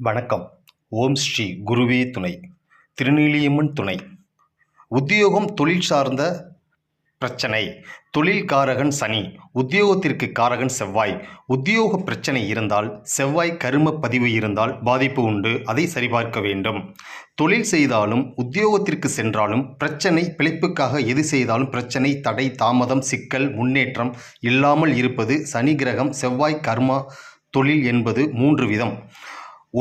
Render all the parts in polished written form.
வணக்கம். ஓம் ஸ்ரீ குருவே துணை. திருநீலியம்மன் துணை. உத்தியோகம் தொழில் சார்ந்த பிரச்சனை. தொழில் காரகன் சனி, உத்தியோகத்திற்கு காரகன் செவ்வாய். உத்தியோக பிரச்சனை இருந்தால், செவ்வாய் கரும பதிவு இருந்தால் பாதிப்பு உண்டு. அதை சரிபார்க்க வேண்டும். தொழில் செய்தாலும் உத்தியோகத்திற்கு சென்றாலும் பிரச்சனை. பிழைப்புக்காக எது செய்தாலும் பிரச்சனை, தடை, தாமதம், சிக்கல், முன்னேற்றம் இல்லாமல் இருப்பது சனி கிரகம். செவ்வாய் கர்மா தொழில் என்பது 3 விதம்.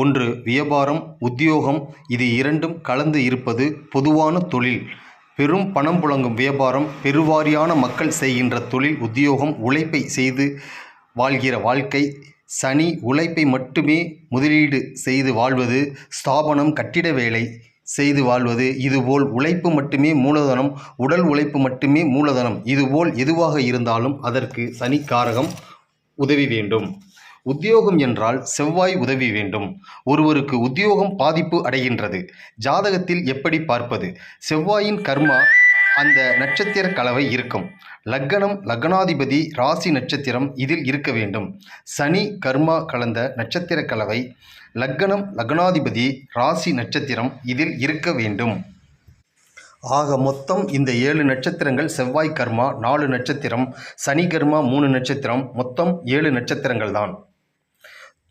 ஒன்று வியாபாரம், உத்தியோகம். இது இரண்டும் கலந்து இருப்பது பொதுவான தொழில். பெரும் பணம் புழங்கும் வியாபாரம், பெருவாரியான மக்கள் செய்கின்ற தொழில். உத்தியோகம் உழைப்பை செய்து வாழ்கிற வாழ்க்கை. சனி உழைப்பை மட்டுமே முதலீடு செய்து வாழ்வது. ஸ்தாபனம், கட்டிட வேலை செய்து வாழ்வது. இதுபோல் உழைப்பு மட்டுமே மூலதனம், உடல் உழைப்பு மட்டுமே மூலதனம். இதுபோல் எதுவாக இருந்தாலும் அதற்கு சனி காரகம் உதவி வேண்டும். உத்தியோகம் என்றால் செவ்வாய் உதவி வேண்டும். ஒருவருக்கு உத்தியோகம் பாதிப்பு அடைகின்றது. ஜாதகத்தில் எப்படி பார்ப்பது? செவ்வாயின் கர்மா அந்த நட்சத்திர கலவை இருக்கும். லக்னம், லக்னாதிபதி, ராசி, நட்சத்திரம் இதில் இருக்க வேண்டும். சனி கர்மா கலந்த நட்சத்திர கலவை. லக்னம், லக்னாதிபதி, ராசி, நட்சத்திரம் இதில் இருக்க வேண்டும். ஆக மொத்தம் இந்த 7 நட்சத்திரங்கள் செவ்வாய் கர்மா, 4 நட்சத்திரம் சனி கர்மா, 3 நட்சத்திரம், மொத்தம் 7 நட்சத்திரங்கள் தான்.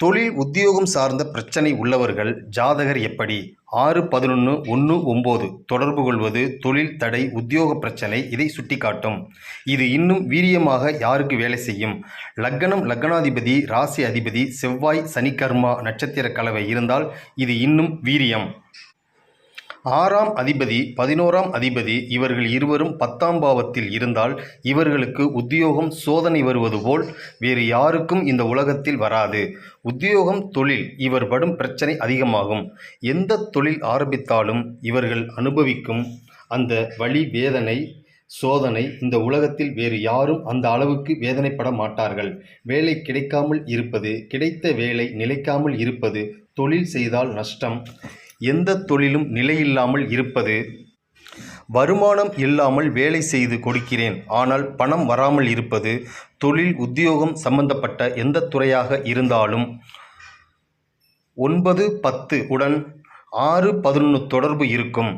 தொழில் உத்தியோகம் சார்ந்த பிரச்சனை உள்ளவர்கள் ஜாதகர் எப்படி 6-11-1-9 தொடர்பு கொள்வது தொழில் தடை, உத்தியோக பிரச்சனை இதை சுட்டிக்காட்டும். இது இன்னும் வீரியமாக யாருக்கு வேலை செய்யும்? லக்னம், லக்னாதிபதி, ராசி அதிபதி செவ்வாய், சனி கர்மா நட்சத்திர கலவை இருந்தால் இது இன்னும் வீரியம். 6ஆம் அதிபதி, 11ஆம் அதிபதி இவர்கள் இருவரும் 10ஆம் பாவத்தில் இருந்தால் இவர்களுக்கு உத்தியோகம் சோதனை வருவது போல் வேறு யாருக்கும் இந்த உலகத்தில் வராது. உத்தியோகம், தொழில் இவர் படும் பிரச்சனை அதிகமாகும். எந்த தொழில் ஆரம்பித்தாலும் இவர்கள் அனுபவிக்கும் அந்த வலி, வேதனை, சோதனை இந்த உலகத்தில் வேறு யாரும் அந்த அளவுக்கு வேதனைப்பட மாட்டார்கள். வேலை கிடைக்காமல் இருப்பது, கிடைத்த வேலை நிலைக்காமல் இருப்பது, தொழில் செய்தால் நஷ்டம், எந்த தொழிலும் நிலையில்லாமல் இருப்பது, வருமானம் இல்லாமல் வேலை செய்து கொடுக்கிறேன் ஆனால் பணம் வராமல் இருப்பது, தொழில் உத்தியோகம் சம்பந்தப்பட்ட எந்த துறையாக இருந்தாலும் 9-10 உடன் 6-11 தொடர்பு இருக்கும்.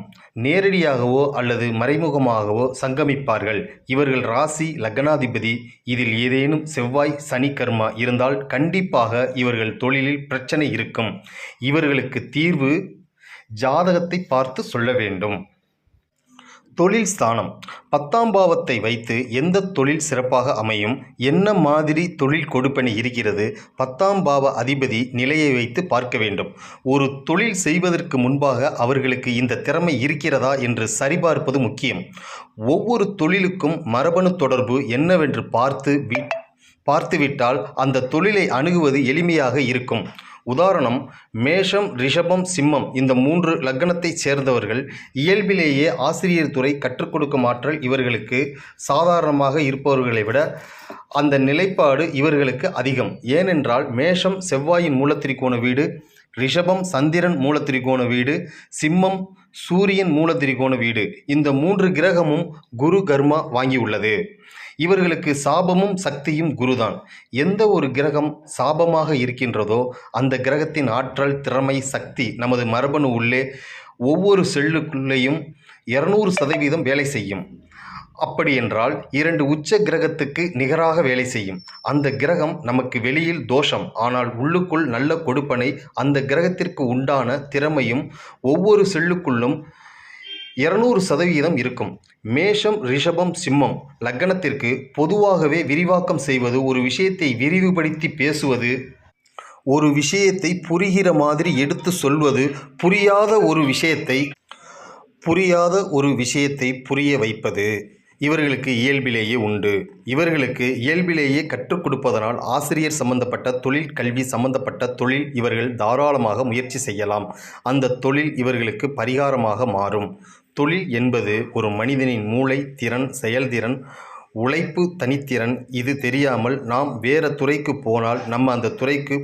நேரடியாகவோ அல்லது மறைமுகமாகவோ சங்கமிப்பார்கள். இவர்கள் ராசி, லக்னாதிபதி இதில் ஏதேனும் செவ்வாய், சனி கர்மா இருந்தால் கண்டிப்பாக இவர்கள் தொழிலில் பிரச்சனை இருக்கும். இவர்களுக்கு தீர்வு ஜாதகத்தை பார்த்து சொல்ல வேண்டும். தொழில் ஸ்தானம் 10ஆம் பாவத்தை வைத்து எந்த தொழில் சிறப்பாக அமையும், என்ன மாதிரி தொழில் கொடுப்பனை இருக்கிறது, 10ஆம் பாவ அதிபதி நிலையை வைத்து பார்க்க வேண்டும். ஒரு தொழில் செய்வதற்கு முன்பாக அவர்களுக்கு இந்த திறமை இருக்கிறதா என்று சரிபார்ப்பது முக்கியம். ஒவ்வொரு தொழிலுக்கும் மரபணு தொடர்பு என்னவென்று பார்த்துவிட்டால் அந்த தொழிலை அணுகுவது எளிமையாக இருக்கும். உதாரணம், மேஷம், ரிஷபம், சிம்மம் இந்த 3 லக்னத்தை சேர்ந்தவர்கள் இயல்பிலேயே ஆசிரியர் துறை கற்றுக் கொடுக்கும் ஆற்றல் இவர்களுக்கு சாதாரணமாக இருப்பவர்களை விட அந்த நிலைப்பாடு இவர்களுக்கு அதிகம். ஏனென்றால் மேஷம் செவ்வாயின் மூலத்திரிகோண வீடு, ரிஷபம் சந்திரன் மூலத்திரிகோண வீடு, சிம்மம் சூரியன் மூலத்திரிகோண வீடு. இந்த 3 கிரகமும் குரு கர்மா வாங்கியுள்ளது. இவர்களுக்கு சாபமும் சக்தியும் குருதான். எந்த ஒரு கிரகம் சாபமாக இருக்கின்றதோ அந்த கிரகத்தின் ஆற்றல், திறமை, சக்தி நமது மரபணு உள்ளே ஒவ்வொரு செல்லுக்குள்ளேயும் 200% வேலை செய்யும். அப்படி என்றால் 2 உச்ச கிரகத்துக்கு நிகராக வேலை செய்யும். அந்த கிரகம் நமக்கு வெளியில் தோஷம், ஆனால் உள்ளுக்குள் நல்ல கொடுப்பனை. அந்த கிரகத்திற்கு உண்டான திறமையும் ஒவ்வொரு செல்லுக்குள்ளும் 200% இருக்கும். மேஷம், ரிஷபம், சிம்மம் லக்னத்திற்கு பொதுவாகவே விரிவாக்கம் செய்வது, ஒரு விஷயத்தை விரிவுபடுத்தி பேசுவது, ஒரு விஷயத்தை புரிகிற மாதிரி எடுத்து சொல்வது, புரியாத ஒரு விஷயத்தை புரிய வைப்பது இவர்களுக்கு இயல்பிலேயே உண்டு. இவர்களுக்கு இயல்பிலேயே கற்றுக் கொடுப்பதனால் ஆசிரியர் சம்பந்தப்பட்ட தொழில், கல்வி சம்பந்தப்பட்ட தொழில் இவர்கள் தாராளமாக முயற்சி செய்யலாம். அந்த தொழில் இவர்களுக்கு பரிகாரமாக மாறும். தொழில் என்பது ஒரு மனிதனின் மூளை, திறன், செயல்திறன், உழைப்பு, தனித்திறன். இது தெரியாமல் நாம் வேறு துறைக்கு போனால் நம்ம அந்த துறைக்கு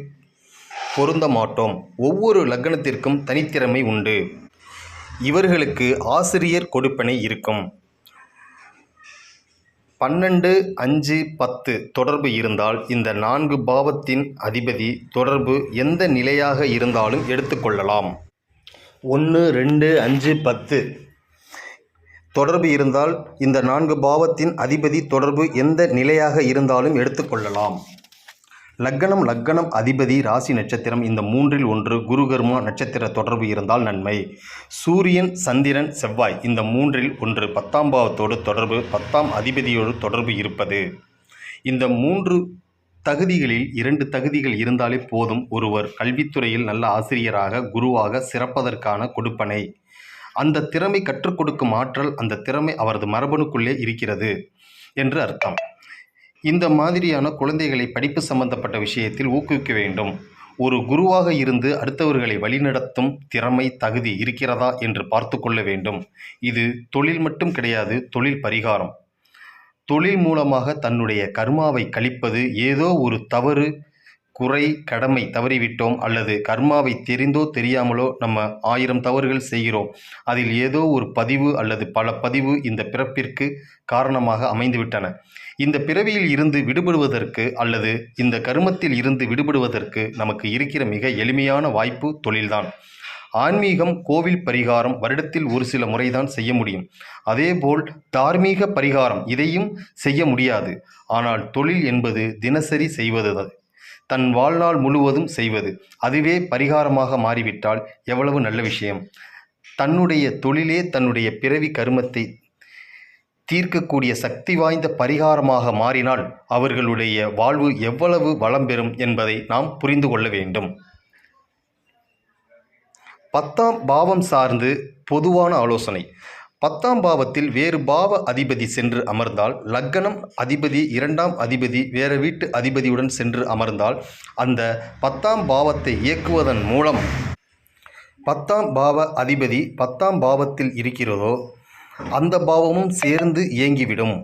பொருந்த மாட்டோம். ஒவ்வொரு லக்னத்திற்கும் தனித்திறமை உண்டு. இவர்களுக்கு ஆசிரியர் கொடுப்பனை இருக்கும். 12, 5, 10 தொடர்பு இருந்தால் இந்த 4 பாவத்தின் அதிபதி தொடர்பு எந்த நிலையாக இருந்தாலும் எடுத்துக்கொள்ளலாம். 1, 2, 5, 10 தொடர்பு இருந்தால் இந்த 4 பாவத்தின் அதிபதி தொடர்பு எந்த நிலையாக இருந்தாலும் எடுத்துக்கொள்ளலாம். லக்கணம் அதிபதி ராசி நட்சத்திரம் இந்த மூன்றில் ஒன்று குருகர்மா நட்சத்திர தொடர்பு இருந்தால் நன்மை. சூரியன், சந்திரன், செவ்வாய் இந்த மூன்றில் ஒன்று 10ஆம் பாவத்தோடு தொடர்பு, 10ஆம் அதிபதியோடு தொடர்பு இருப்பது. இந்த 3 தகுதிகளில் 2 தகுதிகள் இருந்தாலே போதும் ஒருவர் கல்வித்துறையில் நல்ல ஆசிரியராக, குருவாக சிறப்பதற்கான கொடுப்பனை. அந்த திறமை கற்றுக் கொடுக்கும் ஆற்றல், அந்த திறமை அவரது மரபணுக்குள்ளே இருக்கிறது என்று அர்த்தம். இந்த மாதிரியான குழந்தைகளை படிப்பு சம்பந்தப்பட்ட விஷயத்தில் ஊக்குவிக்க வேண்டும். ஒரு குருவாக இருந்து அடுத்தவர்களை வழிநடத்தும் திறமை, தகுதி இருக்கிறதா என்று பார்த்து கொள்ள வேண்டும். இது தொழில் மட்டும் கிடையாது, தொழில் பரிகாரம். தொழில் மூலமாக தன்னுடைய கர்மாவை கழிப்பது, ஏதோ ஒரு தவறு, குறை, கடமை தவறிவிட்டோம் அல்லது கர்மாவை தெரிந்தோ தெரியாமலோ நம்ம 1000 தவறுகள் செய்கிறோம். அதில் ஏதோ ஒரு பதிவு அல்லது பல பதிவு இந்த பிறப்பிற்கு காரணமாக அமைந்துவிட்டன. இந்த பிறவியில் இருந்து விடுபடுவதற்கு அல்லது இந்த கர்மத்தில் இருந்து விடுபடுவதற்கு நமக்கு இருக்கிற மிக எளிமையான வாய்ப்பு தொழில்தான். ஆன்மீகம், கோவில் பரிகாரம் வருடத்தில் ஒரு சில முறைதான் செய்ய முடியும். அதேபோல் தார்மீக பரிகாரம் இதையும் செய்ய முடியாது. ஆனால் தொழில் என்பது தினசரி செய்வது, தன் வாழ்நாள் முழுவதும் செய்வது, அதுவே பரிகாரமாக மாறிவிட்டால் எவ்வளவு நல்ல விஷயம். தன்னுடைய தொழிலே தன்னுடைய பிறவி கர்மத்தை தீர்க்கக்கூடிய சக்தி வாய்ந்த பரிகாரமாக மாறினால் அவர்களுடைய வாழ்வு எவ்வளவு வளம் பெறும் என்பதை நாம் புரிந்து கொள்ள வேண்டும். 10ஆம் பாவம் சார்ந்து பொதுவான ஆலோசனை. 10ஆம் பாவத்தில் வேறு பாவ அதிபதி சென்று அமர்ந்தால், லக்கணம் அதிபதி 2ஆம் அதிபதி வேறு வீட்டு அதிபதியுடன் சென்று அமர்ந்தால், அந்த 10ஆம் பாவத்தை இயக்குவதன் மூலம் 10ஆம் பாவ அதிபதி 10ஆம் பாவத்தில் இருக்கிறதோ அந்த பாவமும் சேர்ந்து இயங்கிவிடும்.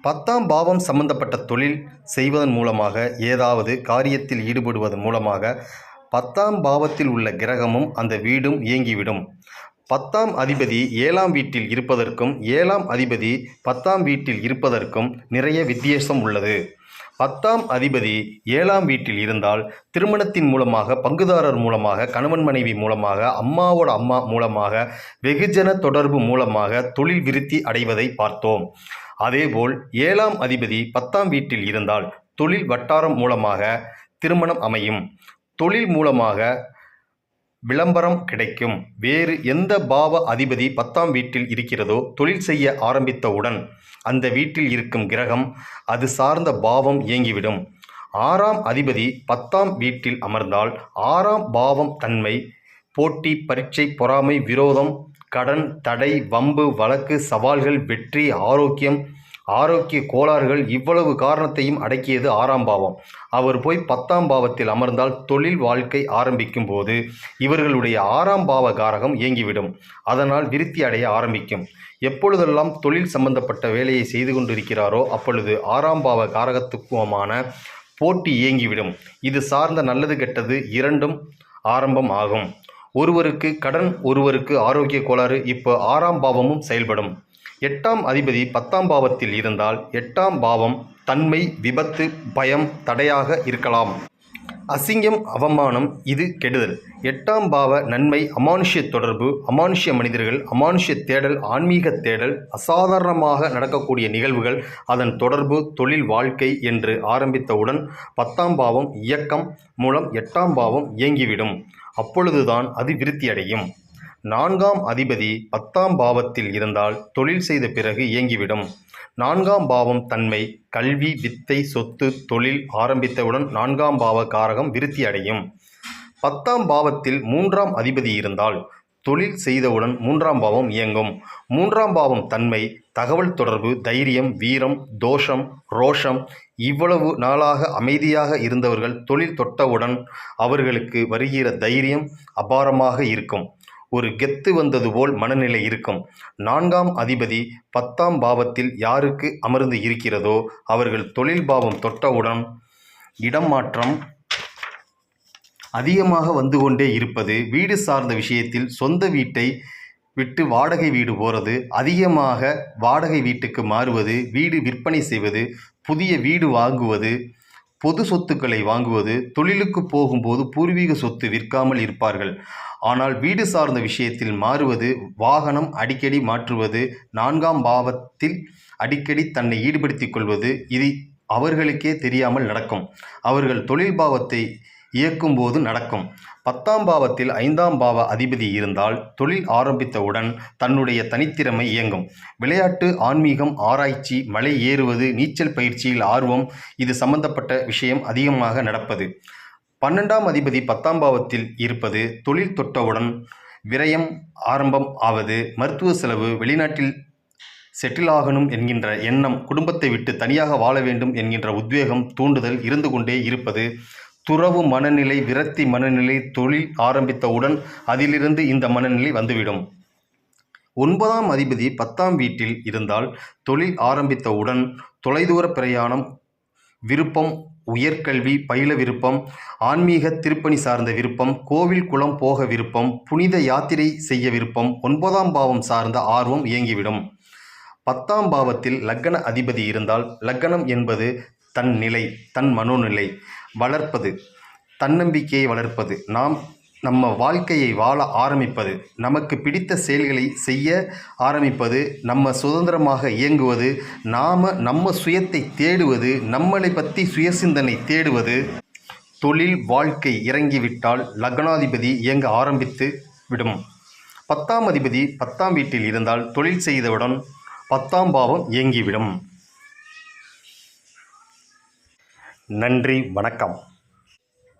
10ஆம் பாவம் சம்பந்தப்பட்ட தொழில் செய்வதன் மூலமாக, ஏதாவது காரியத்தில் ஈடுபடுவதன் மூலமாக 10ஆம் பாவத்தில் உள்ள கிரகமும் அந்த வீடும் இயங்கிவிடும். 10ஆம் அதிபதி 7ஆம் வீட்டில் இருப்பதற்கும் 7ஆம் அதிபதி 10ஆம் வீட்டில் இருப்பதற்கும் நிறைய வித்தியாசம் உள்ளது. 10ஆம் அதிபதி 7ஆம் வீட்டில் இருந்தால் திருமணத்தின் மூலமாக, பங்குதாரர் மூலமாக, கணவன் மனைவி மூலமாக, அம்மாவோட அம்மா மூலமாக, வெகுஜன தொடர்பு மூலமாக தொழில் விருத்தி அடைவதை பார்த்தோம். அதேபோல் 7ஆம் அதிபதி 10ஆம் வீட்டில் இருந்தால் தொழில் வட்டாரம் மூலமாக திருமணம் அமையும். தொழில் மூலமாக விளம்பரம் கிடைக்கும். வேறு எந்த பாவ அதிபதி 10ஆம் வீட்டில் இருக்கிறதோ தொழில் செய்ய ஆரம்பித்தவுடன் அந்த வீட்டில் இருக்கும் கிரகம் அது சார்ந்த பாவம் இயங்கிவிடும். 6ஆம் அதிபதி 10ஆம் வீட்டில் அமர்ந்தால் 6ஆம் பாவம் தன்மை, போட்டி, பரீட்சை, பொறாமை, விரோதம், கடன், தடை, வம்பு, வழக்கு, சவால்கள், வெற்றி, ஆரோக்கிய கோளாறுகள், இவ்வளவு காரணத்தையும் அடக்கியது 6ஆம் பாவம். அவர் போய் 10ஆம் பாவத்தில் அமர்ந்தால் தொழில் வாழ்க்கை ஆரம்பிக்கும் போது இவர்களுடைய 6ஆம் பாவ காரகம் இயங்கிவிடும். அதனால் விருத்தி அடைய ஆரம்பிக்கும். எப்பொழுதெல்லாம் தொழில் சம்பந்தப்பட்ட வேலையை செய்து கொண்டிருக்கிறாரோ அப்பொழுது 6ஆம் பாவ காரகத்துவமான போட்டி இயங்கிவிடும். இது சார்ந்த நல்லது கெட்டது இரண்டும் ஆரம்பம் ஆகும். ஒருவருக்கு கடன், ஒருவருக்கு ஆரோக்கிய கோளாறு. இப்போ 6ஆம் பாவமும் செயல்படும். 8ஆம் அதிபதி 10ஆம் பாவத்தில் இருந்தால் 8ஆம் பாவம் தன்மை, விபத்து, பயம், தடையாக இருக்கலாம். அசிங்கம், அவமானம், இது கெடுதல். 8ஆம் பாவ நன்மை, அமானுஷ்ய தொடர்பு, அமானுஷ்ய மனிதர்கள், அமானுஷ்ய தேடல், ஆன்மீக தேடல், அசாதாரணமாக நடக்கக்கூடிய நிகழ்வுகள், அதன் தொடர்பு, தொழில் வாழ்க்கை என்று ஆரம்பித்தவுடன் 10ஆம் பாவம் இயக்கம் மூலம் 8ஆம் பாவம் இயங்கிவிடும். அப்பொழுதுதான் அது விருத்தியடையும். 4ஆம் அதிபதி 10ஆம் பாவத்தில் இருந்தால் தொழில் செய்த பிறகு இயங்கிவிடும். 4ஆம் பாவம் தன்மை, கல்வி, வித்தை, சொத்து, தொழில் ஆரம்பித்தவுடன் 4ஆம் பாவ காரகம் விருத்தி அடையும். 10ஆம் பாவத்தில் 3ஆம் அதிபதி இருந்தால் தொழில் செய்தவுடன் 3ஆம் பாவம் இயங்கும். 3ஆம் பாவம் தன்மை, தகவல் தொடர்பு, தைரியம், வீரம், தோஷம், ரோஷம். இவ்வளவு நாளாக அமைதியாக இருந்தவர்கள் தொழில் தொட்டவுடன் அவர்களுக்கு வருகிற தைரியம் அபாரமாக இருக்கும். ஒரு கெத்து வந்தது போல் மனநிலை இருக்கும். 4ஆம் அதிபதி 10ஆம் பாவத்தில் யாருக்கு அமர்ந்து இருக்கிறதோ அவர்கள் தொழில் பாவம் தொட்டவுடன் இடம் மாற்றம் அதிகமாக வந்து கொண்டே இருப்பது, வீடு சார்ந்த விஷயத்தில் சொந்த வீட்டை விட்டு வாடகை வீடு போகிறது, அதிகமாக வாடகை வீட்டுக்கு மாறுவது, வீடு விற்பனை செய்வது, புதிய வீடு வாங்குவது, பொது சொத்துக்களை வாங்குவது, தொழிலுக்கு போகும்போது பூர்வீக சொத்து விற்காமல் இருப்பார்கள். ஆனால் வீடு சார்ந்த விஷயத்தில் மாறுவது, வாகனம் அடிக்கடி மாற்றுவது, 4ஆம் பாவத்தில் அடிக்கடி தன்னை ஈடுபடுத்திக் கொள்வது, இது அவர்களுக்கே தெரியாமல் நடக்கும். அவர்கள் தொழில் பாவத்தை இயக்கும்போது நடக்கும். 10ஆம் பாவத்தில் 5ஆம் பாவ அதிபதி இருந்தால் தொழில் ஆரம்பித்தவுடன் தன்னுடைய தனித்திறமை இயங்கும். விளையாட்டு, ஆன்மீகம், ஆராய்ச்சி, மலை ஏறுவது, நீச்சல் பயிற்சியில் ஆர்வம், இது சம்பந்தப்பட்ட விஷயம் அதிகமாக நடப்பது. 12ஆம் அதிபதி 10ஆம் பாவத்தில் இருப்பது தொழில் தொட்டவுடன் விரயம் ஆரம்பம் ஆவது, மருத்துவ செலவு, வெளிநாட்டில் செட்டில் ஆகணும் என்கின்ற எண்ணம், குடும்பத்தை விட்டு தனியாக வாழ வேண்டும் என்கின்ற உத்வேகம், தூண்டுதல் இருந்து கொண்டே இருப்பது, துறவு மனநிலை, விரக்தி மனநிலை, தொழில் ஆரம்பித்தவுடன் அதிலிருந்து இந்த மனநிலை வந்துவிடும். 9ஆம் அதிபதி 10ஆம் வீட்டில் இருந்தால் தொழில் ஆரம்பித்தவுடன் தொலைதூர பிரயாணம் விருப்பம், உயர்கல்வி பயில விருப்பம், ஆன்மீக திருப்பணி சார்ந்த விருப்பம், கோவில் குளம் போக விருப்பம், புனித யாத்திரை செய்ய விருப்பம், 9ஆம் பாவம் சார்ந்த ஆர்வம் இயங்கிவிடும். 10ஆம் பாவத்தில் லக்ன அதிபதி இருந்தால், லக்னம் என்பது தன் நிலை, தன் மனோநிலை வளர்ப்பது, தன்னம்பிக்கையை வளர்ப்பது, நம்ம வாழ்க்கையை வாழ ஆரம்பிப்பது, நமக்கு பிடித்த செயல்களை செய்ய ஆரம்பிப்பது, நம்ம சுதந்திரமாக இயங்குவது, நம்ம சுயத்தை தேடுவது, நம்மளை பற்றி சுயசிந்தனை தேடுவது. தொழில் வாழ்க்கை இறங்கிவிட்டால் லக்னாதிபதி இயங்க ஆரம்பித்து விடும். 10ஆம் அதிபதி 10ஆம் வீட்டில் இருந்தால் தொழில் செய்தவுடன் 10ஆம் பாவம் இயங்கிவிடும். நன்றி, வணக்கம்.